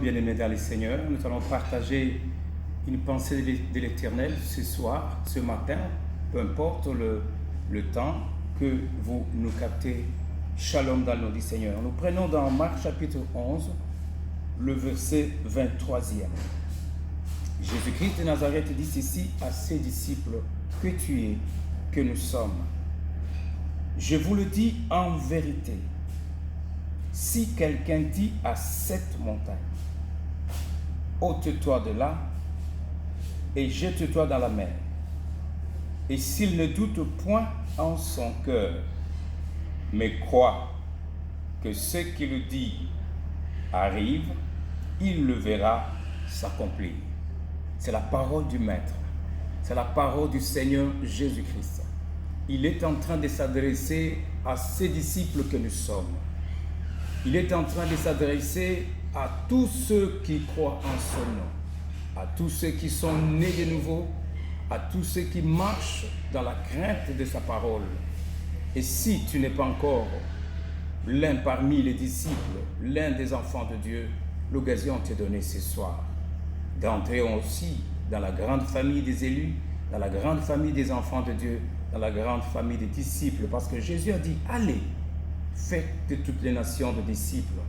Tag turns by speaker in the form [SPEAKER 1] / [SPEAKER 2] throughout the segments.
[SPEAKER 1] bien-aimés dans le Seigneur, nous allons partager une pensée de l'Éternel ce soir, ce matin, peu importe le temps que vous nous captez. Shalom dans le nom du Seigneur. Nous prenons dans Marc chapitre 11, le verset 23e. Jésus-Christ de Nazareth dit ceci à ses disciples: que tu es, que nous sommes. Je vous le dis en vérité, si quelqu'un dit à cette montagne, ôte-toi de là et jette-toi dans la mer, et s'il ne doute point en son cœur, mais croit que ce qu'il dit arrive, il le verra s'accomplir. C'est la parole du Maître, c'est la parole du Seigneur Jésus-Christ. Il est en train de s'adresser à ses disciples que nous sommes. Il est en train de s'adresser à tous ceux qui croient en son nom, à tous ceux qui sont nés de nouveau, à tous ceux qui marchent dans la crainte de sa parole. Et si tu n'es pas encore l'un parmi les disciples, l'un des enfants de Dieu, l'occasion t'est donnée ce soir d'entrer aussi dans la grande famille des élus, dans la grande famille des enfants de Dieu, dans la grande famille des disciples, parce que Jésus a dit: allez, faites de toutes les nations de disciples,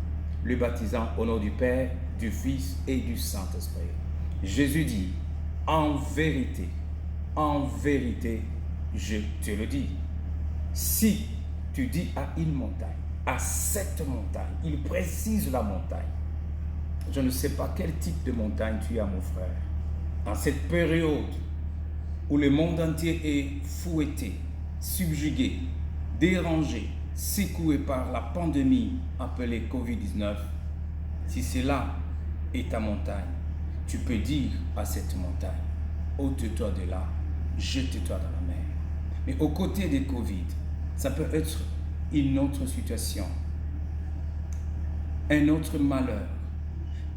[SPEAKER 1] le baptisant au nom du Père, du Fils et du Saint-Esprit. Jésus dit: en vérité, je te le dis, si tu dis à une montagne, à cette montagne, il précise la montagne. Je ne sais pas quel type de montagne tu as, mon frère. En cette période où le monde entier est fouetté, subjugué, dérangé, secoué par la pandémie appelée Covid-19, si cela est ta montagne, tu peux dire à cette montagne: ôte-toi de là, jette-toi dans la mer. Mais aux côtés de Covid, ça peut être une autre situation, un autre malheur,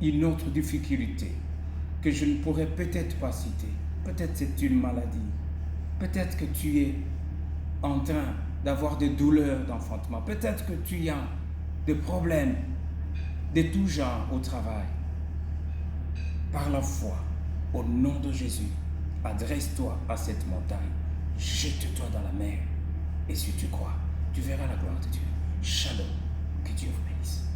[SPEAKER 1] une autre difficulté que je ne pourrais peut-être pas citer. Peut-être c'est une maladie. Peut-être que tu es en train d'avoir des douleurs d'enfantement. Peut-être que tu as des problèmes de tout genre au travail. Par la foi, au nom de Jésus, adresse-toi à cette montagne. Jette-toi dans la mer. Et si tu crois, tu verras la gloire de Dieu. Shalom. Que Dieu vous bénisse.